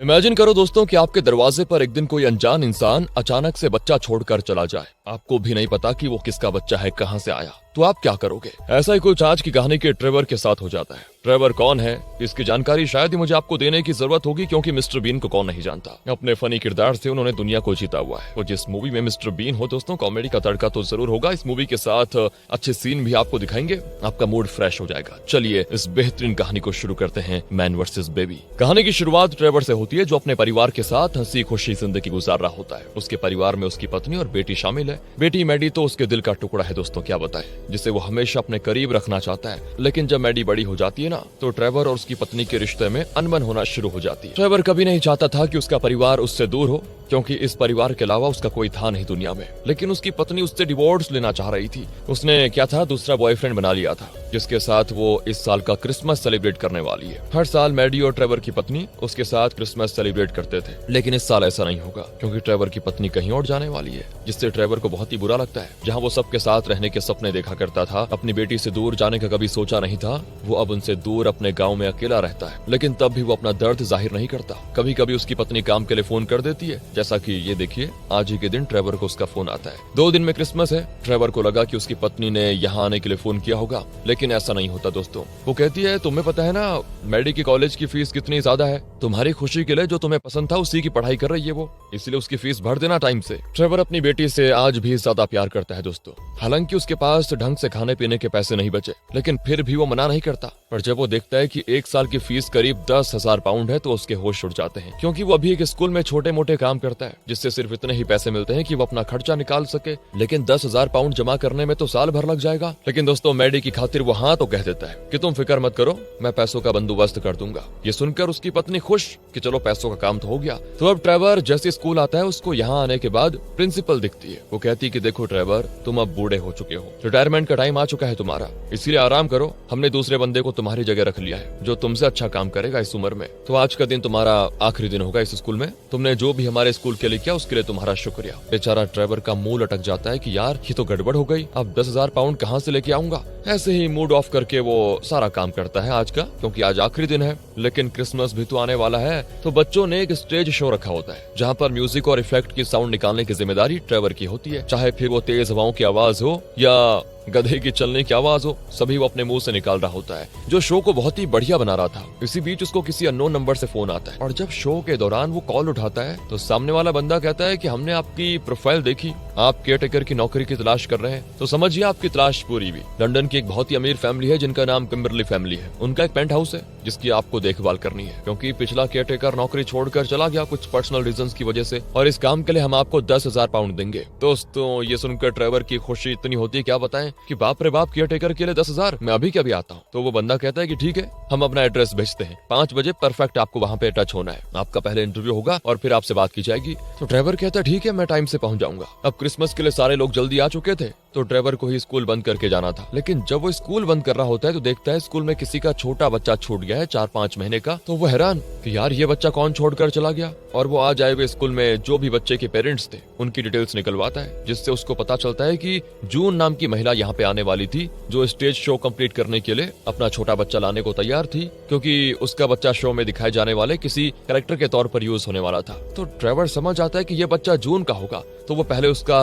Imagine करो दोस्तों कि आपके दरवाजे पर एक दिन कोई अनजान इंसान अचानक से बच्चा छोड़कर चला जाए। आपको भी नहीं पता कि वो किसका बच्चा है, कहां से आया, तो आप क्या करोगे? ऐसा ही कुछ आज की कहानी के ट्रेवर के साथ हो जाता है। ट्रेवर कौन है, इसकी जानकारी शायद ही मुझे आपको देने की जरूरत होगी, क्योंकि मिस्टर बीन को कौन नहीं जानता। अपने फनी किरदार से उन्होंने दुनिया को जीता हुआ है। और जिस मूवी में मिस्टर बीन हो दोस्तों, कॉमेडी का तड़का तो जरूर होगा। इस मूवी के साथ अच्छे सीन भी आपको दिखाएंगे, आपका मूड फ्रेश हो जाएगा। चलिए इस बेहतरीन कहानी को शुरू करते हैं, मैन वर्सेस बेबी। कहानी की शुरुआत ट्रेवर से होती है, जो अपने परिवार के साथ हंसी खुशी जिंदगी गुजार रहा होता है। उसके परिवार में उसकी पत्नी और बेटी शामिल है। बेटी मैडी तो उसके दिल का टुकड़ा है दोस्तों, क्या बताएं, जिसे वो हमेशा अपने करीब रखना चाहता है। लेकिन जब मैडी बड़ी हो जाती है ना, तो ट्रेवर और उसकी पत्नी के रिश्ते में अनबन होना शुरू हो जाती है। ट्रेवर कभी नहीं चाहता था कि उसका परिवार उससे दूर हो, क्योंकि इस परिवार के अलावा उसका कोई था नहीं दुनिया में। लेकिन उसकी पत्नी उससे डिवोर्स लेना चाह रही थी। उसने क्या था, दूसरा बॉयफ्रेंड बना लिया था, जिसके साथ वो इस साल का क्रिसमस सेलिब्रेट करने वाली है। हर साल मैडी और ट्रेवर की पत्नी उसके साथ क्रिसमस सेलिब्रेट करते थे, लेकिन इस साल ऐसा नहीं होगा, क्योंकि ट्रेवर की पत्नी कहीं और जाने वाली है, जिससे ट्रेवर को बहुत ही बुरा लगता है। जहाँ वो सबके साथ रहने के सपने देखा करता था, अपनी बेटी से दूर जाने का कभी सोचा नहीं था, वो अब उनसे दूर अपने गाँव में अकेला रहता है। लेकिन तब भी वो अपना दर्द जाहिर नहीं करता। कभी कभी उसकी पत्नी काम के लिए फोन कर देती है, जैसा कि ये देखिए, आज ही के दिन ट्रेवर को उसका फोन आता है। 2 दिन में क्रिसमस है। ट्रेवर को लगा कि उसकी पत्नी ने यहाँ आने के लिए फोन किया होगा, लेकिन ऐसा नहीं होता दोस्तों। वो कहती है, तुम्हें पता है ना मैडी की कॉलेज की फीस कितनी ज्यादा है? तुम्हारी खुशी के लिए जो तुम्हें पसंद था उसी की पढ़ाई कर रही है वो, इसलिए उसकी फीस भर देना टाइम से। ट्रेवर अपनी बेटी से आज भी ज्यादा प्यार करता है दोस्तों। हालांकि उसके पास ढंग से खाने पीने के पैसे नहीं बचे, लेकिन फिर भी वो मना नहीं करता। पर जब वो देखता है कि 1 साल की फीस करीब 10,000 पाउंड है, तो उसके होश उड़ जाते हैं, क्योंकि वो अभी एक स्कूल में छोटे मोटे काम करता है, जिससे सिर्फ इतने ही पैसे मिलते हैं कि वो अपना खर्चा निकाल सके। लेकिन 10,000 पाउंड जमा करने में तो साल भर लग जाएगा। लेकिन दोस्तों मैडी की खातिर वो हाँ तो कह देता है कि तुम फिक्र मत करो, मैं पैसों का बंदोबस्त कर दूंगा। ये सुनकर उसकी पत्नी खुश कि चलो पैसों का काम तो हो गया। तो अब ट्रेवर जैसे स्कूल आता है, उसको यहाँ आने के बाद प्रिंसिपल दिखती है। वो कहती है कि देखो ट्रेवर, तुम अब बूढ़े हो चुके हो, रिटायरमेंट का टाइम आ चुका है तुम्हारा, इसलिए आराम करो। हमने दूसरे बंदे को तुम्हारी जगह रख लिया है, जो तुमसे अच्छा काम करेगा इस उम्र में। तो आज का दिन तुम्हारा आखिरी दिन होगा इस स्कूल में। तुमने जो भी हमारे स्कूल के लिए किया, उसके लिए तुम्हारा शुक्रिया। बेचारा ट्रेवर का मुंह लटक जाता है कि यार ये तो गड़बड़ हो गई, अब 10,000 पाउंड कहाँ से लेके आऊंगा। ऐसे ही मूड ऑफ करके वो सारा काम करता है आज का, क्योंकि आज आखिरी दिन है। लेकिन क्रिसमस भी तो आने वाला है, तो बच्चों ने एक स्टेज शो रखा होता है, जहाँ पर म्यूजिक और इफेक्ट की साउंड निकालने की जिम्मेदारी ट्रेवर की होती है। चाहे फिर वो तेज हवाओं की आवाज हो या गधे की चलने की आवाज हो, सभी वो अपने मुंह से निकाल रहा होता है, जो शो को बहुत ही बढ़िया बना रहा था। इसी बीच उसको किसी अननोन नंबर से फोन आता है, और जब शो के दौरान वो कॉल उठाता है, तो सामने वाला बंदा कहता है कि हमने आपकी प्रोफाइल देखी, आप केयरटेकर की नौकरी की तलाश कर रहे हैं, तो समझिए आपकी तलाश पूरी हुई। लंदन की एक बहुत ही अमीर फैमिली है, जिनका नाम किम्बरली फैमिली है। उनका एक पेंट हाउस है, जिसकी आपको देखभाल करनी है, क्योंकि पिछला केयरटेकर नौकरी छोड़कर चला गया कुछ पर्सनल रीजंस की वजह से, और इस काम के लिए हम आपको 10,000 पाउंड देंगे। दोस्तों ये सुनकर ट्रेवर की खुशी इतनी होती है, क्या बताएं, कि बाप रे बाप, केयरटेकर के लिए 10,000, मैं अभी क्या भी आता हूँ। तो वो बंदा कहता है कि ठीक है, हम अपना एड्रेस भेजते हैं, 5 बजे परफेक्ट आपको वहाँ पे टच होना है। आपका पहले इंटरव्यू होगा और फिर आपसे बात की जाएगी। तो ट्रेवर कहता है ठीक है, मैं टाइम से पहुंच जाऊंगा। अब क्रिसमस के लिए सारे लोग जल्दी आ चुके थे, तो ट्रेवर को ही स्कूल बंद करके जाना था। लेकिन जब वो स्कूल बंद कर रहा होता है, तो देखता है स्कूल में किसी का छोटा बच्चा छूट गया है, 4-5 महीने का। तो वो हैरान कि यार ये बच्चा कौन छोड़कर चला गया। और वो आज आए हुए स्कूल में जो भी बच्चे के पेरेंट्स थे, उनकी डिटेल्स निकलवाता है, जिससे उसको पता चलता है कि जून नाम की महिला यहाँ पे आने वाली थी, जो स्टेज शो कंप्लीट करने के लिए अपना छोटा बच्चा लाने को तैयार थी, क्योंकि उसका बच्चा शो में दिखाए जाने वाले किसी कैरेक्टर के तौर पर यूज होने वाला था। तो ट्रेवर समझ आता है कि ये बच्चा जून का होगा, तो वो पहले उसका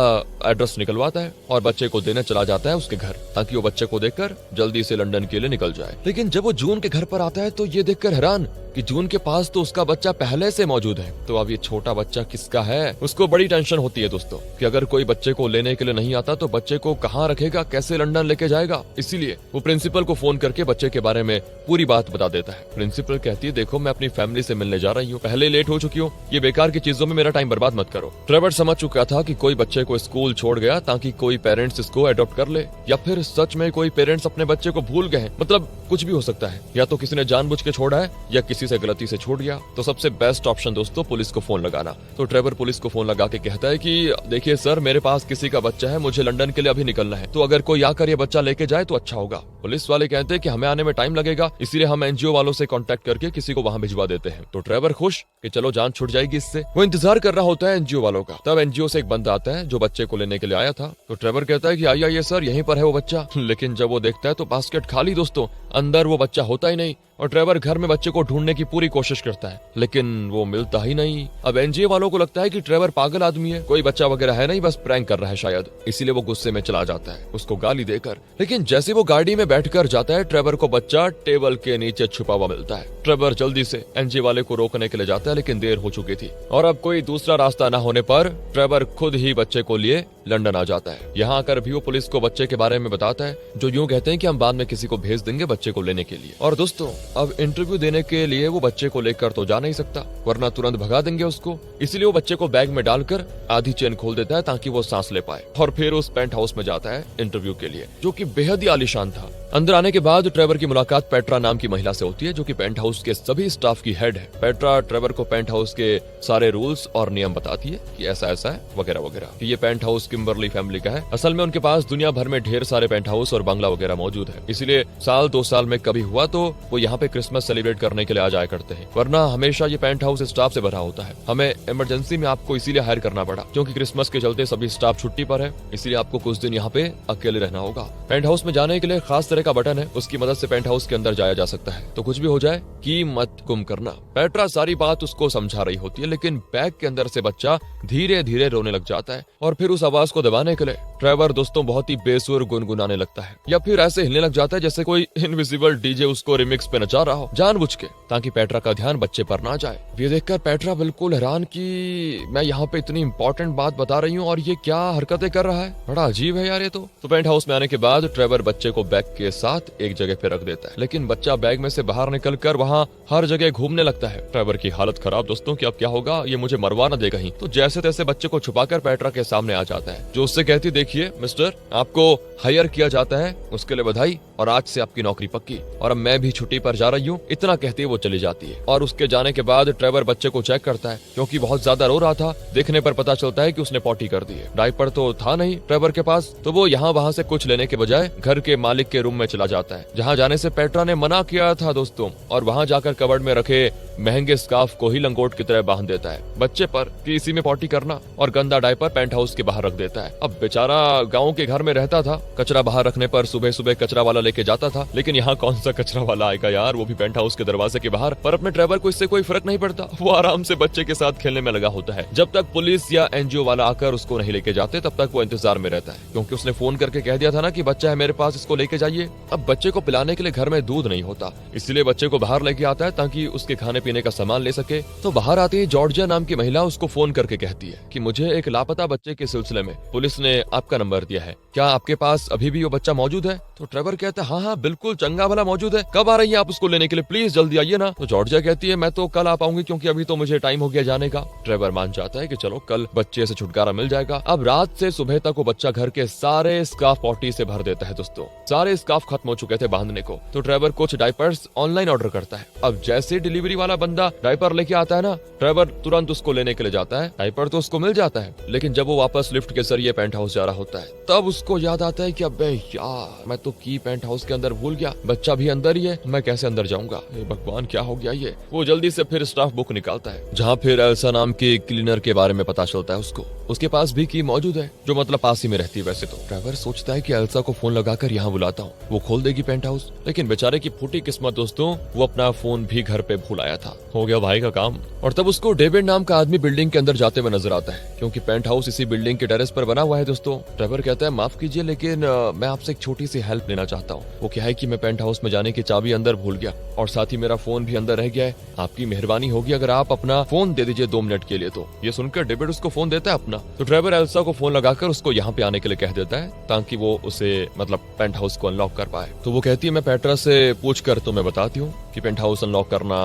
एड्रेस निकलवाता है और बच्चे को देने चला जाता है उसके घर, ताकि वो बच्चे को देखकर जल्दी से लंदन के लिए निकल जाए। लेकिन जब वो जून के घर पर आता है, तो ये देखकर हैरान कि जून के पास तो उसका बच्चा पहले से मौजूद है। तो अब ये छोटा बच्चा किसका है? उसको बड़ी टेंशन होती है दोस्तों, कि अगर कोई बच्चे को लेने के लिए नहीं आता, तो बच्चे को कहाँ रखेगा, कैसे लंदन लेके जाएगा। इसीलिए वो प्रिंसिपल को फोन करके बच्चे के बारे में पूरी बात बता देता है। प्रिंसिपल कहती है, देखो मैं अपनी फैमिली से मिलने जा रही हूँ, पहले लेट हो चुकी हूँ, ये बेकार की चीजों में मेरा टाइम बर्बाद मत करो। ट्रेवर समझ चुका था कि कोई बच्चे को स्कूल छोड़ गया ताकि कोई पेरेंट्स इसको अडॉप्ट कर ले, या फिर सच में कोई पेरेंट्स अपने बच्चे को भूल गए। मतलब कुछ भी हो सकता है, या तो किसी ने जानबूझ के छोड़ा है, या किसी से गलती से छूट गया। तो सबसे बेस्ट ऑप्शन दोस्तों, पुलिस को फोन लगाना। तो ट्रेवर पुलिस को फोन लगा के कहता है कि देखिए सर, मेरे पास किसी का बच्चा है, मुझे लंदन के लिए अभी निकलना है, तो अगर कोई आकर ये बच्चा लेके जाए तो अच्छा होगा। पुलिस वाले कहते हैं कि हमें आने में टाइम लगेगा, इसलिए हम एनजीओ वालों से कांटेक्ट करके किसी को वहां भिजवा देते हैं। तो ट्रेवर खुश कि चलो जान छूट जाएगी इससे। वो इंतजार कर रहा होता है एनजीओ वालों का। तब एनजीओ से एक बंदा आता है जो बच्चे को लेने के लिए आया था। तो ट्रेवर कहता है कि आइए सर, यहीं पर है वो बच्चा। लेकिन जब वो देखता है तो बास्केट खाली दोस्तों, अंदर वो बच्चा होता ही नहीं, और ट्रेवर घर में बच्चे को ढूंढने की पूरी कोशिश करता है, लेकिन वो मिलता ही नहीं। अब एनजीए वालों को लगता है कि ट्रेवर पागल आदमी है, कोई बच्चा वगैरह है नहीं, बस प्रैंक कर रहा है शायद, इसीलिए वो गुस्से में चला जाता है उसको गाली देकर। लेकिन जैसे वो गाड़ी में बैठकर जाता है, ट्रेवर को बच्चा टेबल के नीचे छुपा हुआ मिलता है। ट्रेवर जल्दी से एनजीए वाले को रोकने के लिए जाता है, लेकिन देर हो चुकी थी और अब कोई दूसरा रास्ता न होने पर ट्रेवर खुद ही बच्चे को लिए लंदन आ जाता है। यहाँ आकर भी वो पुलिस को बच्चे के बारे में बताता है, जो यूं कहते हैं कि हम बाद में किसी को भेज देंगे बच्चे को लेने के लिए। और दोस्तों, अब इंटरव्यू देने के लिए वो बच्चे को लेकर तो जा नहीं सकता, वरना तुरंत भगा देंगे उसको। इसीलिए वो बच्चे को बैग में डालकर आधी चेन खोल देता है ताकि वो सांस ले पाए, और फिर उस पेंट हाउस में जाता है इंटरव्यू के लिए, जो कि बेहद ही आलीशान था। अंदर आने के बाद ट्रेवर की मुलाकात पेट्रा नाम की महिला से होती है, जो कि पेंट हाउस के सभी स्टाफ की हेड है। पेट्रा ट्रेवर को पेंट हाउस के सारे रूल्स और नियम बताती है कि ऐसा ऐसा है वगैरह वगैरह, कि ये पेंट हाउस किम्बरली फैमिली का है। असल में उनके पास दुनिया भर में ढेर सारे पेंट हाउस और बंगला वगैरह मौजूद है, इसलिए साल 2 साल में कभी हुआ तो वो यहाँ पे क्रिसमस सेलिब्रेट करने के लिए आ जाया करते हैं, वरना हमेशा ये पेंट हाउस स्टाफ से भरा होता है। हमें इमरजेंसी में आपको इसीलिए हायर करना पड़ा, क्योंकि क्रिसमस के चलते सभी स्टाफ छुट्टी पर है, इसलिए आपको कुछ दिन यहाँ पे अकेले रहना होगा। पेंट हाउस में जाने के लिए खास तरह का बटन है, उसकी मदद से पेंट हाउस के अंदर जाया जा सकता है। तो कुछ भी हो जाए की मत गुम करना। पेट्रा सारी बात उसको समझा रही होती है, लेकिन बैग के अंदर से बच्चा धीरे धीरे रोने लग जाता है, और फिर उस आवाज को दबाने के लिए ट्रेवर दोस्तों बहुत ही बेसुर गुनगुनाने लगता है, या फिर ऐसे हिलने लग जाता है जैसे कोई इनविजिबल डीजे उसको रिमिक्स पे नचा रहा हो, जानबूझ के, ताकि पेट्रा का ध्यान बच्चे पर ना जाए। ये देखकर पेट्रा बिल्कुल हैरान कि मैं यहाँ पे इतनी इंपॉर्टेंट बात बता रही हूँ और ये क्या हरकतें कर रहा है, बड़ा अजीब है यार ये तो। पेंट हाउस में आने के बाद ट्रेवर बच्चे को बैग के साथ एक जगह पे रख देता है, लेकिन बच्चा बैग में से बाहर निकलकर वहाँ हर जगह घूमने लगता है। ट्रेवर की हालत खराब दोस्तों कि अब क्या होगा, ये मुझे मरवा न देगा ही। तो जैसे तैसे बच्चे को छुपाकर पेट्रा के सामने आ जाता है, जो उससे कहती, देखिए मिस्टर, आपको हायर किया जाता है, उसके लिए बधाई, और आज से आपकी नौकरी पक्की, और अब मैं भी छुट्टी पर जा रही हूँ। इतना कहती है वो चली जाती है, और उसके जाने के बाद ट्रेवर बच्चे को चेक करता है, क्योंकि बहुत ज्यादा रो रहा था। देखने पर पता चलता है कि उसने पॉटी कर दी है। डायपर तो था नहीं ट्रेवर के पास, तो वो यहाँ वहाँ से कुछ लेने के बजाय घर के मालिक के रूम में चला जाता है, जहाँ जाने से पेट्रा ने मना किया था दोस्तों, और वहाँ जाकर कबर्ड में रखे महंगे स्कार्फ को ही लंगोट की तरह बांध देता है बच्चे पर कि इसी में पॉटी करना, और गंदा डायपर पेंट हाउस के बाहर रख देता है। अब बेचारा गांव के घर में रहता था, कचरा बाहर रखने पर सुबह सुबह कचरा वाला लेके जाता था, लेकिन यहाँ कौन सा कचरा वाला आएगा यार, वो भी पेंट हाउस के दरवाजे के बाहर। पर अपने ट्रेवर को इससे कोई फर्क नहीं पड़ता, वो आराम से बच्चे के साथ खेलने में लगा होता है। जब तक पुलिस या एनजीओ वाला आकर उसको नहीं लेके जाते, तब तक वो इंतजार में रहता है, क्योंकि उसने फोन करके कह दिया था ना कि बच्चा है मेरे पास, इसको लेके जाइए। अब बच्चे को पिलाने के लिए घर में दूध नहीं होता, इसलिए बच्चे को बाहर लेके आता है ताकि उसके खाने पीने का सामान ले सके। तो बाहर आते ही जॉर्जिया नाम की महिला उसको फोन करके कहती है कि मुझे एक लापता बच्चे के सिलसिले में पुलिस ने आपका नंबर दिया है, क्या आपके पास अभी भी वो बच्चा मौजूद है? तो ट्रेवर कहता है हाँ हाँ बिल्कुल, चंगा भला मौजूद है, कब आ रही है आप उसको लेने के लिए, प्लीज जल्दी आइए ना। तो जॉर्जिया कहती है मैं तो कल आ पाऊंगी, क्योंकि अभी तो मुझे टाइम हो गया जाने का। ट्रेवर मान जाता है कि चलो कल बच्चे से छुटकारा मिल जाएगा। अब रात से सुबह तक वो बच्चा घर के सारे स्कार्फ पॉटी से भर देता है दोस्तों, सारे स्कार्फ खत्म हो चुके थे बांधने को। तो ट्रेवर कुछ डायपर्स ऑनलाइन ऑर्डर करता है। अब जैसे डिलीवरी वाला बंदा डायपर लेके आता है ना, ट्रेवर तुरंत उसको लेने के लिए जाता है। डायपर तो उसको मिल जाता है, लेकिन जब वो वापस लिफ्ट के जरिए पेंट हाउस जा रहा होता है, तब उसको याद आता है कि अबे यार मैं तो की पेंट हाउस के अंदर भूल गया, बच्चा भी अंदर ही है, मैं कैसे अंदर जाऊंगा, भगवान क्या हो गया ये। वो जल्दी से फिर स्टाफ बुक निकालता है, जहाँ फिर एल्सा नाम के क्लीनर के बारे में पता चलता है उसको। उसके पास भी की मौजूद है, जो मतलब पास ही में रहती है वैसे तो। ट्रेवर सोचता है कि एल्सा को फोन लगाकर यहाँ बुलाता हूँ, वो खोल देगी पेंट हाउस। लेकिन बेचारे की फूटी किस्मत दोस्तों, वो अपना फोन भी घर पे भूल आया था। हो गया भाई का काम। और तब उसको डेविड नाम का आदमी बिल्डिंग के अंदर जाते हुए नजर आता है, क्योंकि पेंट हाउस इसी बिल्डिंग के टेरेस पर बना हुआ है दोस्तों। ट्रेवर कहता है माफ कीजिए, लेकिन मैं आपसे एक छोटी सी हेल्प लेना चाहता हूँ। वो क्या है कि मैं पेंट हाउस में जाने की चाबी अंदर भूल गया, और साथ ही मेरा फोन भी अंदर रह गया है। आपकी मेहरबानी होगी अगर आप अपना फोन दे दीजिए 2 मिनट के लिए। तो ये सुनकर डेविड उसको फोन देता है अपना। तो ट्रेवर एल्सा को फोन लगाकर उसको यहाँ पे आने के लिए कह देता है, ताकि वो उसे मतलब पेंट हाउस को अनलॉक कर पाए। तो वो कहती है मैं पेट्रा से पूछ कर तुम्हें बताती हूँ कि पेंट हाउस अनलॉक करना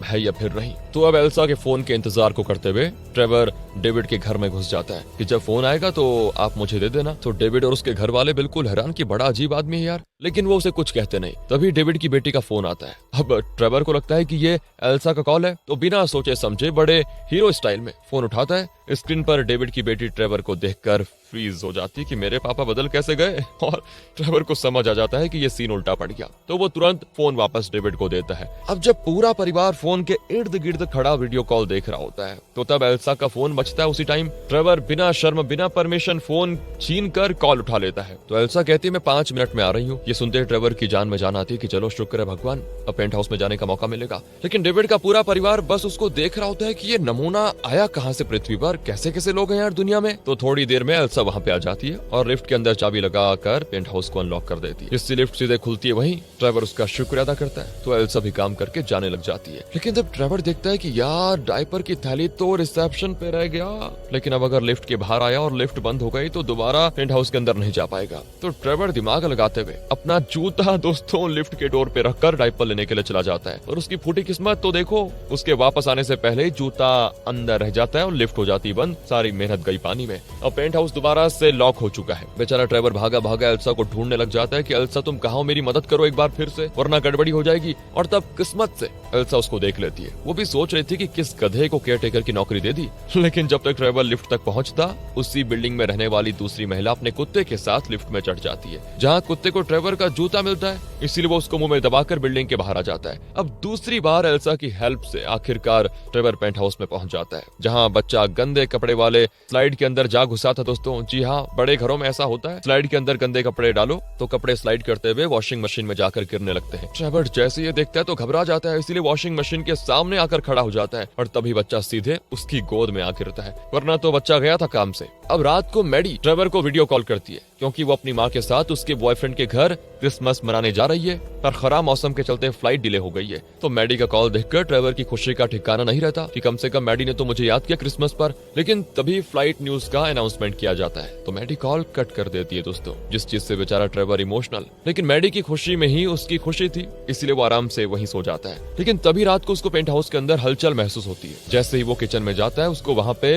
है या फिर नहीं। तो अब एल्सा के फोन के इंतजार को करते हुए ट्रेवर डेविड के घर में घुस जाता है कि जब फोन आएगा तो आप मुझे दे देना। तो डेविड और उसके घर वाले बिल्कुल हैरान कि बड़ा अजीब आदमी है यार, लेकिन वो उसे कुछ कहते नहीं। तभी डेविड की बेटी का फोन आता है। अब ट्रेवर को लगता है कि ये एल्सा का कॉल है, तो बिना सोचे समझे बड़े हीरो स्टाइल में फोन उठाता है। स्क्रीन पर डेविड की बेटी ट्रेवर को देखकर फ्रीज हो जाती है कि मेरे पापा बदल कैसे गए, और ट्रेवर को समझ आ जाता है कि ये सीन उल्टा पड़ गया। तो वो तुरंत फोन वापस डेविड को देता होता है। अब जब पूरा परिवार फोन के इर्द गिर्द खड़ा वीडियो कॉल देख रहा होता है तो तब एल्सा का फोन बजता है। उसी टाइम ट्रेवर बिना शर्म बिना परमिशन फोन छीन कर कॉल उठा लेता है। तो एल्सा कहती है मैं 5 मिनट में आ रही हूँ। ये सुनते ही ट्रेवर की जान में जान आती है कि चलो शुक्र है भगवान, अब पेंट हाउस में जाने का मौका मिलेगा। लेकिन डेविड का पूरा परिवार बस उसको देख रहा होता है कि ये नमूना आया कहाँ से पृथ्वी पर, कैसे कैसे लोग हैं यार दुनिया में। तो थोड़ी देर में एल्सा वहाँ पे आ जाती है और लिफ्ट के अंदर चाबी लगाकर पेंट हाउस को अनलॉक कर देती है। इससे लिफ्ट सीधे खुलती है। वहीं ट्रेवर उसका शुक्र अदा करता है तो एल्सा भी काम करके जाने लग जाती है। लेकिन जब ट्रेवर देखता है कि यार डायपर की थैली तो रिसेप्शन पे रह गया, लेकिन अब अगर लिफ्ट के बाहर आया और लिफ्ट बंद हो गई तो दोबारा पेंट हाउस के अंदर नहीं जा पाएगा। तो ट्रेवर दिमाग लगाते हुए अपना जूता दोस्तों लिफ्ट के डोर पे रखकर डायपर लेने के लिए चला जाता है। और उसकी फूटी किस्मत तो देखो, उसके वापस आने से पहले ही जूता अंदर रह जाता है और लिफ्ट हो जाती है बंद। सारी मेहनत गई पानी में। अब पेंट हाउस दोबारा से लॉक हो चुका है। बेचारा ट्रेवर भागा भागा एल्सा को ढूंढने लग जाता है कि एल्सा तुम कहाँ हो, मेरी मदद करो एक बार फिर से वरना गड़बड़ी हो जाएगी। और तब किस्मत से एल्सा उसको देख लेती है। वो भी सोच रही थी कि किस गधे को केयरटेकर की नौकरी दे दी। लेकिन जब तक ट्रेवर लिफ्ट तक पहुंचता उसी बिल्डिंग में रहने वाली दूसरी महिला अपने कुत्ते के साथ लिफ्ट में चढ़ जाती है, जहाँ कुत्ते को ट्रेवर का जूता मिलता है, इसलिए वो उसको मुंह में दबाकर बिल्डिंग के बाहर आ जाता है। अब दूसरी बार एल्सा की हेल्प से आखिरकार ट्रेवर पेंट हाउस में पहुंच जाता है, जहाँ बच्चा गंदे कपड़े वाले स्लाइड के अंदर जा घुसा था। दोस्तों जी हाँ, बड़े घरों में ऐसा होता है, स्लाइड के अंदर गंदे कपड़े डालो तो कपड़े स्लाइड करते हुए वॉशिंग मशीन में जाकर गिरने लगते हैं। ट्रेवर जैसे ये देखता है तो घबरा जाता है, इसलिए वॉशिंग मशीन के सामने आकर खड़ा हो जाता है और तभी बच्चा सीधे उसकी गोद में आ गिरता है, वरना तो बच्चा गया था काम से। अब रात को मैडी ट्रेवर को वीडियो कॉल करती है क्योंकि वो अपनी माँ के साथ उसके बॉयफ्रेंड के घर क्रिसमस मनाने जा रही है, पर खराब मौसम के चलते फ्लाइट डिले हो गई है। तो मैडी का कॉल देखकर ट्रेवर की खुशी का ठिकाना नहीं रहता कि कम से कम मैडी ने तो मुझे याद किया क्रिसमस पर। लेकिन तभी फ्लाइट न्यूज का अनाउंसमेंट किया जाता है तो मैडी कॉल कट कर देती है दोस्तों, जिस चीज से बेचारा ट्रेवर इमोशनल। लेकिन मैडी की खुशी में ही उसकी खुशी थी, इसलिए वो आराम से वहीं सो जाता है। लेकिन तभी रात को उसको पेंट हाउस के अंदर हलचल महसूस होती है। जैसे ही वो किचन में जाता है उसको वहाँ पे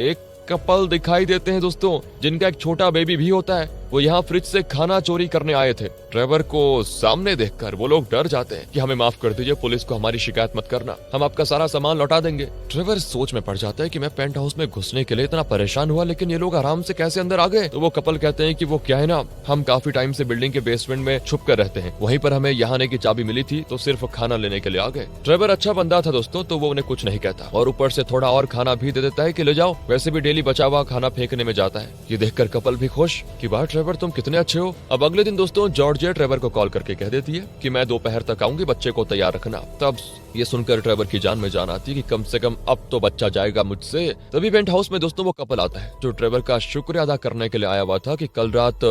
एक कपल दिखाई देते हैं दोस्तों, जिनका एक छोटा बेबी भी होता है। वो यहाँ फ्रिज से खाना चोरी करने आए थे। ट्रेवर को सामने देखकर वो लोग डर जाते हैं कि हमें माफ कर दीजिए, पुलिस को हमारी शिकायत मत करना, हम आपका सारा सामान लौटा देंगे। ट्रेवर सोच में पड़ जाता है कि मैं पेंट हाउस में घुसने के लिए इतना परेशान हुआ, लेकिन ये लोग आराम से कैसे अंदर आ गए। तो वो कपल कहते हैं कि वो क्या है ना, हम काफी टाइम से बिल्डिंग के बेसमेंट में छुप कर रहते हैं, वहीं पर हमें यहाँ आने की चाबी मिली थी तो सिर्फ खाना लेने के लिए आ गए। ट्रेवर अच्छा बंदा था दोस्तों, तो वो उन्हें कुछ नहीं कहता और ऊपर से थोड़ा और खाना भी दे देता है कि ले जाओ, वैसे भी डेली बचा हुआ खाना फेंकने में जाता है। ये देखकर कपल भी खुश कि वाह ट्रेवर तुम कितने अच्छे हो। अब अगले दिन दोस्तों जॉर्जिया ट्रेवर को कॉल करके कह देती है कि मैं दोपहर तक आऊंगी, बच्चे को तैयार रखना। तब ये सुनकर ट्रेवर की जान में जान आती है कि कम से कम अब तो बच्चा जाएगा मुझसे। तभी पेंट हाउस में दोस्तों वो कपल आता है जो ट्रेवर का शुक्रिया अदा करने के लिए आया हुआ था कि कल रात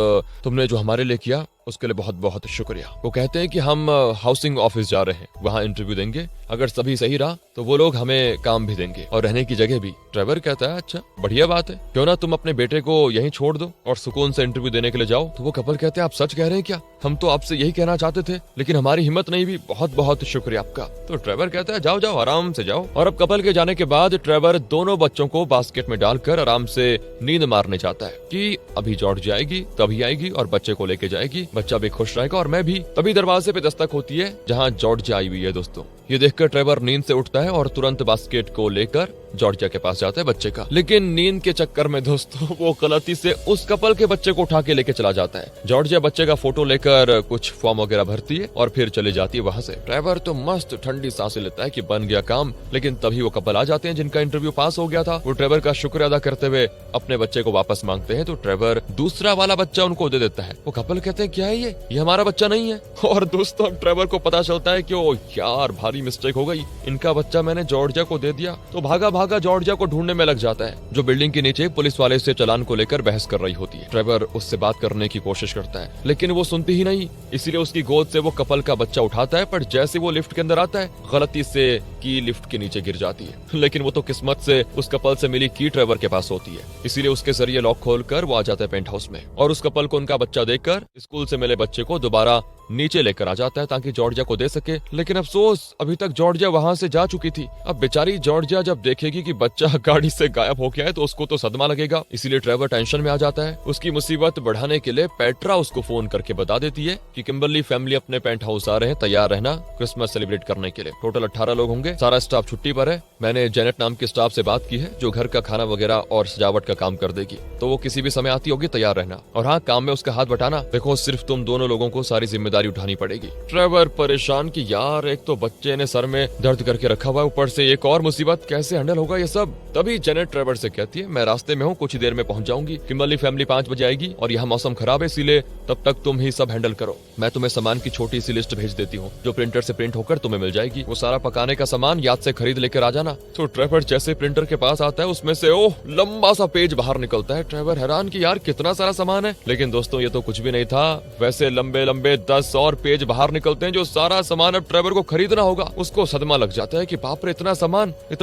तुमने जो हमारे लिए किया उसके लिए बहुत बहुत शुक्रिया। वो कहते हैं कि हम हाउसिंग ऑफिस जा रहे हैं, वहाँ इंटरव्यू देंगे, अगर सभी सही रहा तो वो लोग हमें काम भी देंगे और रहने की जगह भी। ट्रेवर कहता है अच्छा बढ़िया बात है, क्यों ना तुम अपने बेटे को यहीं छोड़ दो और सुकून से इंटरव्यू देने के लिए जाओ। तो वो कपल कहते हैं आप सच कह रहे हैं क्या, हम तो आपसे यही कहना चाहते थे लेकिन हमारी हिम्मत नहीं भी, बहुत बहुत शुक्रिया आपका। तो ट्रेवर कहता है जाओ जाओ आराम से जाओ। और अब कपल के जाने के बाद ट्रेवर दोनों बच्चों को बास्केट में डालकर आराम से नींद मारने चाहता है कि अभी जॉर्जिया आएगी तभी आएगी और बच्चे को लेके जाएगी, बच्चा भी खुश रहेगा और मैं भी। तभी दरवाजे पे दस्तक होती है जहाँ जॉर्जिया आई हुई है दोस्तों। ये देखकर ट्रेवर नींद से उठता है और तुरंत बास्केट को लेकर जॉर्जिया के पास जाता है बच्चे का। लेकिन नींद के चक्कर में दोस्तों वो गलती से उस कपल के बच्चे को उठा के लेके चला जाता है। जॉर्जिया बच्चे का फोटो लेकर कुछ फॉर्म वगैरह भरती है और फिर चली जाती है वहां से। ट्रेवर तो मस्त ठंडी सांसें लेता है कि बन गया काम। लेकिन तभी वो कपल आ जाते हैं जिनका इंटरव्यू पास हो गया था। वो ट्रेवर का शुक्र अदा करते हुए अपने बच्चे को वापस मांगते हैं तो ट्रेवर दूसरा वाला बच्चा उनको दे देता है। वो कपल कहते हैं क्या है ये हमारा बच्चा नहीं है। और दोस्तों ट्रेवर को पता चलता है कि ओ यार भारी मिस्टेक हो गई, इनका बच्चा मैंने जॉर्जिया को दे दिया। तो भागा भागा जॉर्जिया को ढूंढने में लग जाता है, जो बिल्डिंग के नीचे पुलिस वाले से चालान को लेकर बहस कर रही होती है। ट्रेवर उससे बात करने की कोशिश करता है लेकिन वो सुनती ही नहीं, इसीलिए उसकी गोद से वो कपल का बच्चा उठाता है। पर जैसे वो लिफ्ट के अंदर आता है गलती से की लिफ्ट के नीचे गिर जाती है। लेकिन वो तो किस्मत से उस कपल से मिली की ट्रेवर के पास होती है, इसीलिए उसके जरिए लॉक खोलकर वो आ जाता है पेंट हाउस में और उस कपल को उनका बच्चा देखकर स्कूल से मिले बच्चे को दोबारा नीचे लेकर आ जाता है ताकि जॉर्जिया को दे सके। लेकिन अफसोस अभी तक जॉर्जिया वहां से जा चुकी थी। अब बेचारी जॉर्जिया जब देखेगी कि बच्चा गाड़ी से गायब हो गया है तो उसको तो सदमा लगेगा, इसीलिए ट्रेवर टेंशन में आ जाता है। उसकी मुसीबत बढ़ाने के लिए पेट्रा उसको फोन करके बता देती है कि किम्बरली फैमिली अपने पेंट हाउस आ रहे हैं, तैयार रहना क्रिसमस सेलिब्रेट करने के लिए। टोटल 18 लोग होंगे, सारा स्टाफ छुट्टी पर है। मैंने जेनेट नाम के स्टाफ से बात की है जो घर का खाना वगैरह और सजावट का काम कर देगी, तो वो किसी भी समय आती होगी, तैयार रहना। और हाँ, काम में उसका हाथ बटाना। देखो सिर्फ तुम दोनों लोगों को सारी जिम्मेदारी जिम्मेदारी उठानी पड़ेगी। ट्रेवर परेशान कि यार एक तो बच्चे ने सर में दर्द करके रखा हुआ है, ऊपर से एक और मुसीबत, कैसे हैंडल होगा ये सब। तभी जेनेट ट्रेवर से कहती है मैं रास्ते में हूँ, कुछ ही देर में पहुंच जाऊंगी। किम्बरली फैमिली 5 बजे आएगी और यहाँ मौसम खराब है, इसीलिए तब तक तुम ही सब हैंडल करो। मैं तुम्हें सामान की छोटी सी लिस्ट भेज देती हूँ जो प्रिंटर से प्रिंट होकर तुम्हें मिल जाएगी। वो सारा पकाने का सामान याद से खरीद लेकर आ जाना। तो ट्रेवर जैसे प्रिंटर के पास आता है उसमें से ओह लंबा सा पेज बाहर निकलता है। ट्रेवर हैरान कि यार कितना सारा सामान है, लेकिन दोस्तों ये तो कुछ भी नहीं था। वैसे लंबे लंबे 10 और पेज बाहर निकलते हैं जो सारा सामान अब ट्रेवर को खरीदना होगा। उसको सदमा लग जाता है कि बाप रे इतना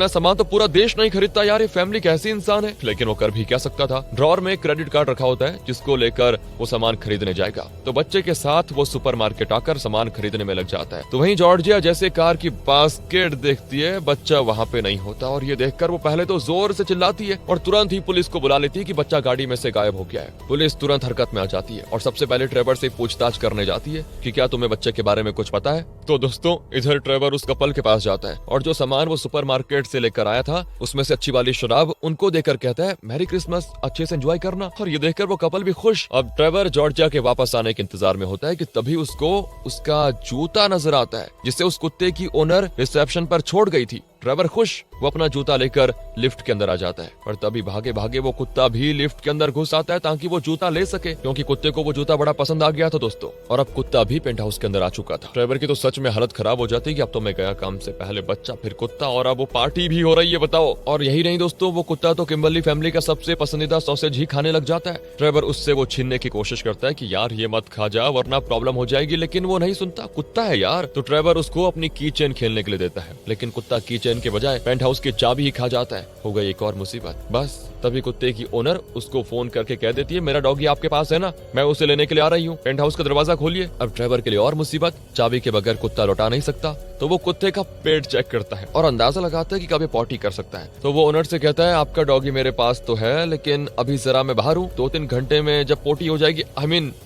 सामान तो पूरा देश नहीं खरीदता यार, ये फैमिली कैसी इंसान है। लेकिन वो कर भी क्या सकता था। ड्रॉर में क्रेडिट कार्ड रखा होता है जिसको लेकर वो सामान खरीदने जाएगा। तो बच्चे के साथ वो सुपरमार्केट आकर सामान खरीदने में लग जाता है। तो वहीं जॉर्जिया जैसे कार की बास्केट देखती है, बच्चा वहाँ पे नहीं होता और ये देखकर वो पहले तो जोर से चिल्लाती है और तुरंत ही पुलिस को बुला लेती है कि बच्चा गाड़ी में से गायब हो गया है। पुलिस तुरंत हरकत में आ जाती है और सबसे पहले ट्रेवर से पूछताछ करने जाती है कि क्या तुम्हें बच्चे के बारे में कुछ पता है। तो दोस्तों इधर ट्रेवर उस कपल के पास जाता है और जो सामान वो सुपरमार्केट से लेकर आया था उसमें से अच्छी वाली शराब उनको देकर कहता है मैरी क्रिसमस, अच्छे से एंजॉय करना। और ये देखकर वो कपल भी खुश। अब ट्रेवर जॉर्जिया के वापस आने के इंतजार में होता है कि तभी उसको उसका जूता नजर आता है जिसे उस कुत्ते की ओनर रिसेप्शन पर छोड़ गई थी। ट्रेवर खुश, वो अपना जूता लेकर लिफ्ट के अंदर आ जाता है और तभी भागे भागे वो कुत्ता भी लिफ्ट के अंदर घुस आता है ताकि वो जूता ले सके, क्योंकि कुत्ते को वो जूता बड़ा पसंद आ गया था दोस्तों। और अब कुत्ता भी पेंट हाउस के अंदर आ चुका था। ट्रेवर की तो सच में हालत खराब हो जाती है कि अब तो मैं गया काम से, पहले बच्चा फिर कुत्ता और अब वो पार्टी भी हो रही है, बताओ। और यही नहीं दोस्तों, वो कुत्ता तो किम्बरली फैमिली का सबसे पसंदीदा सॉसेज ही खाने लग जाता है। ट्रेवर उससे वो छीनने की कोशिश करता है कि यार ये मत खा जा वरना प्रॉब्लम हो जाएगी, लेकिन वो नहीं सुनता, कुत्ता है यार। तो ट्रेवर उसको अपनी की चेन खेलने के लिए देता है, लेकिन कुत्ता की चेन के बजाय पेंट हाउस की चाबी ही खा जाता है। हो गई एक और मुसीबत। बस तभी कुत्ते की ओनर उसको फोन करके कह देती है मेरा डॉगी आपके पास है ना, मैं उसे लेने के लिए आ रही हूँ, पेंट हाउस का दरवाजा खोलिए। अब ट्रेवर के लिए और मुसीबत, चाबी के बगैर कुत्ता लौटा नहीं सकता। तो वो कुत्ते का पेट चेक करता है और अंदाजा लगाता है कि कभी पॉटी कर सकता है। तो वो ओनर से कहता है आपका डॉगी मेरे पास तो है, लेकिन अभी जरा मैं बाहर हूँ, 2-3 घंटे में जब पोटी हो जाएगी,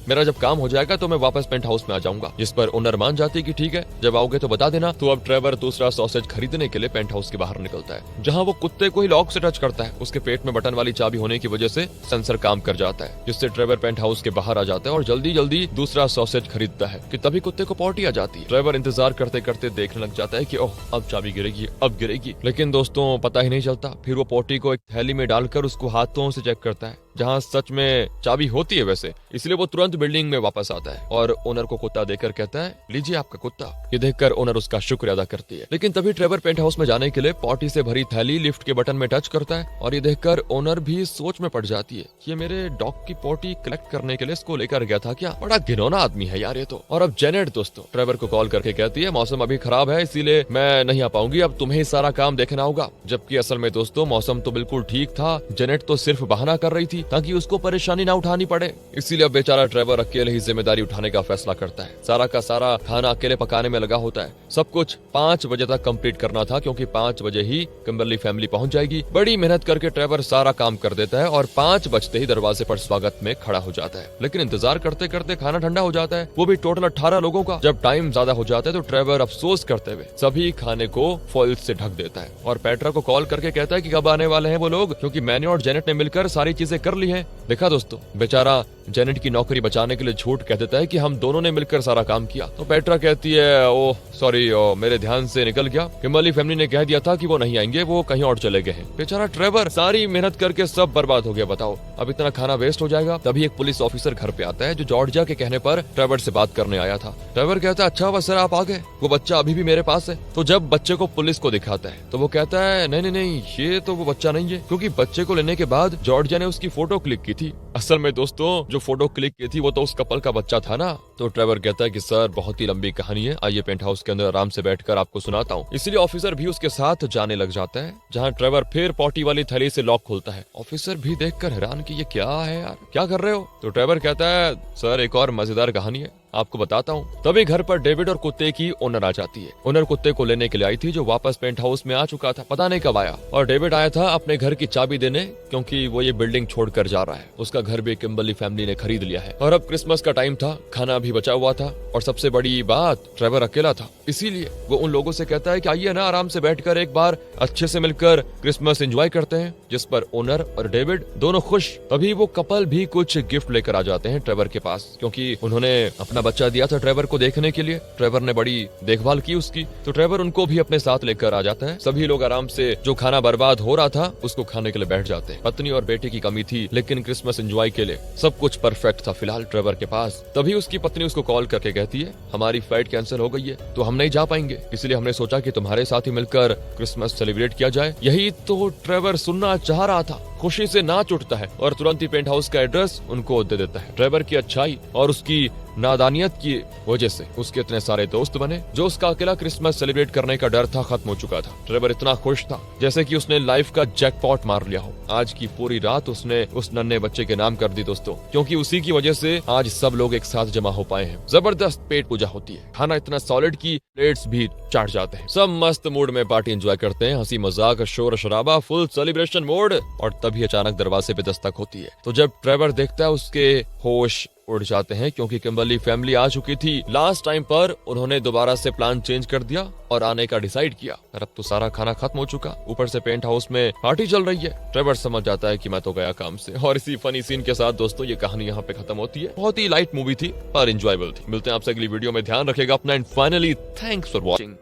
मेरा जब काम हो जाएगा तो मैं वापस पेंट हाउस में आ जाऊंगा। जिस पर ओनर मान जाती है कि ठीक है, जब आओगे तो बता देना। तो अब ट्रेवर दूसरा सॉसेज खरीदने के लिए पेंट हाउस के बाहर निकलता है, जहाँ वो कुत्ते को ही लॉक से टच करता है। उसके पेट में बटन वाली चाबी होने की वजह से सेंसर काम कर जाता है, जिससे ट्रेवर पेंट हाउस के बाहर आ जाता है और जल्दी जल्दी दूसरा सॉसेज खरीदता है कि तभी कुत्ते को पॉटी आ जाती है। ट्रेवर इंतजार करते करते देखने लग जाता है कि ओह अब चाबी गिरेगी, अब गिरेगी, लेकिन दोस्तों पता ही नहीं चलता। फिर वो पोटी को एक थैली में डालकर उसको हाथों से चेक करता है, जहाँ सच में चाबी होती है वैसे, इसलिए वो तुरंत बिल्डिंग में वापस आता है और ओनर को कुत्ता देकर कहता है लीजिए आपका कुत्ता। ये देखकर ओनर उसका शुक्रिया अदा करती है। लेकिन तभी ट्रेवर पेंट हाउस में जाने के लिए पॉटी से भरी थैली लिफ्ट के बटन में टच करता है और ये देखकर ओनर भी सोच में पड़ जाती है, ये मेरे डॉग की पॉटी कलेक्ट करने के लिए इसको लेकर गया था क्या, बड़ा घिनौना आदमी है यार ये तो। और अब जेनेट दोस्तों ट्रेवर को कॉल करके कहती है मौसम अभी खराब है इसीलिए मैं नहीं आ पाऊंगी, अब तुम्हें सारा काम देखना होगा। जबकि असल में दोस्तों मौसम तो बिल्कुल ठीक था, जेनेट तो सिर्फ बहाना कर रही थी ताकि उसको परेशानी ना उठानी पड़े। इसीलिए अब बेचारा ट्रेवर अकेले ही जिम्मेदारी उठाने का फैसला करता है। सारा का सारा खाना अकेले पकाने में लगा होता है। सब कुछ 5 बजे तक कंप्लीट करना था, क्योंकि 5 बजे ही किम्बरली फैमिली पहुंच जाएगी। बड़ी मेहनत करके ट्रेवर सारा काम कर देता है और 5 बजते ही दरवाजे पर स्वागत में खड़ा हो जाता है। लेकिन इंतजार करते करते खाना ठंडा हो जाता है, वो भी टोटल 18 लोगों का। जब टाइम ज्यादा हो जाता है तो ट्रेवर अफसोस करते हुए सभी खाने को फॉइल से ढक देता है और पेट्रा को कॉल करके कहता है कि कब आने वाले हैं वो लोग, क्योंकि मैंने और जेनेट ने मिलकर सारी चीजें कर ली हैं। देखा दोस्तों बेचारा जेनेट की नौकरी बचाने के लिए झूठ कह देता है कि हम दोनों ने मिलकर सारा काम किया। तो पेट्रा कहती है ओह सॉरी, मेरे ध्यान से निकल गया, किम्बरली फैमिली ने कह दिया था कि वो नहीं आएंगे, वो कहीं और चले गए हैं। बेचारा ट्रेवर सारी मेहनत करके सब बर्बाद हो गया, बताओ अब इतना खाना वेस्ट हो जाएगा। तभी एक पुलिस ऑफिसर घर पे आता है जो जॉर्जिया के कहने पर ट्रेवर से बात करने आया था। ट्रेवर कहता है अच्छा हुआ सर आप आ गए, वो बच्चा अभी भी मेरे पास है। तो जब बच्चे को पुलिस को दिखाता है तो वो कहता है नहीं नहीं नहीं ये तो वो बच्चा नहीं है, क्योंकि बच्चे को लेने के बाद जॉर्जिया ने उसकी फोटो क्लिक की थी। असल में दोस्तों जो फोटो क्लिक की थी वो तो उस कपल का बच्चा था ना। तो ट्रेवर कहता है कि सर बहुत ही लंबी कहानी है, आइए पेंट हाउस के अंदर आराम से बैठकर आपको सुनाता हूँ। इसलिए ऑफिसर भी उसके साथ जाने लग जाता है, जहाँ ट्रेवर फिर पॉटी वाली थैली से लॉक खोलता है। ऑफिसर भी देखकर हैरान कि ये क्या है यार, क्या कर रहे हो। तो ट्रेवर कहता है सर एक और मजेदार कहानी है, आपको बताता हूँ। तभी घर पर डेविड और कुत्ते की ओनर आ जाती है। ओनर कुत्ते को लेने के लिए आई थी जो वापस पेंट हाउस में आ चुका था, पता नहीं कब आया। और डेविड आया था अपने घर की चाबी देने, क्योंकि वो ये बिल्डिंग छोड़कर जा रहा है। उसका घर भी किम्बरली फैमिली ने खरीद लिया है और अब क्रिसमस का टाइम था, खाना भी बचा हुआ था और सबसे बड़ी बात ट्रेवर अकेला था। इसीलिए वो उन लोगों से कहता है कि आइए ना आराम से बैठकर एक बार अच्छे से मिलकर क्रिसमस एंजॉय करते हैं। जिस पर ओनर और डेविड दोनों खुश। तभी वो कपल भी कुछ गिफ्ट लेकर आ जाते हैं ट्रेवर के पास, क्योंकि उन्होंने अपना बच्चा दिया था ट्रेवर को देखने के लिए। ट्रेवर ने बड़ी देखभाल की उसकी, तो ट्रेवर उनको भी अपने साथ लेकर आ जाता है। सभी लोग आराम से जो खाना बर्बाद हो रहा था उसको खाने के लिए बैठ जाते हैं। पत्नी और बेटे की कमी थी, लेकिन क्रिसमस एंजॉय के लिए सब कुछ परफेक्ट था फिलहाल ट्रेवर के पास। तभी उसकी पत्नी उसको कॉल करके कहती है, हमारी फ्लाइट कैंसिल हो गई है तो हम नहीं जा पाएंगे, इसलिए हमने सोचा कि तुम्हारे साथ ही मिलकर क्रिसमस सेलिब्रेट किया जाए। यही तो ट्रेवर सुनना चाह रहा था। खुशी से नाच उठता है और तुरंत ही पेंट हाउस का एड्रेस उनको दे देता है। ट्रेवर की अच्छाई और उसकी नादानियत की वजह से उसके इतने सारे दोस्त बने। जो उसका अकेला क्रिसमस सेलिब्रेट करने का डर था खत्म हो चुका था। ट्रेवर इतना खुश था जैसे कि उसने लाइफ का जैकपॉट मार लिया हो। आज की पूरी रात उसने उस नन्हे बच्चे के नाम कर दी दोस्तों, क्योंकि उसी की वजह से आज सब लोग एक साथ जमा हो पाए हैं। जबरदस्त पेट पूजा होती है, खाना इतना सॉलिड की प्लेट्स भी चाट जाते हैं। सब मस्त मूड में पार्टी एंजॉय करते हैं, हंसी मजाक शोर शराबा फुल सेलिब्रेशन मोड। और तभी अचानक दरवाजे पे दस्तक होती है। तो जब ट्रेवर देखता है उसके होश उड़ जाते हैं, क्योंकि किम्बरली फैमिली आ चुकी थी लास्ट टाइम पर। उन्होंने दोबारा से प्लान चेंज कर दिया और आने का डिसाइड किया। और अब तो सारा खाना खत्म हो चुका, ऊपर से पेंट हाउस में पार्टी चल रही है। ट्रेवर समझ जाता है कि मैं तो गया काम से। और इसी फनी सीन के साथ दोस्तों ये कहानी यहाँ पे खत्म होती है। बहुत ही लाइट मूवी थी पर एंजॉयबल थी। मिलते हैं आपसे अगली वीडियो में, ध्यान रखेगा अपना and finally thanks for watching.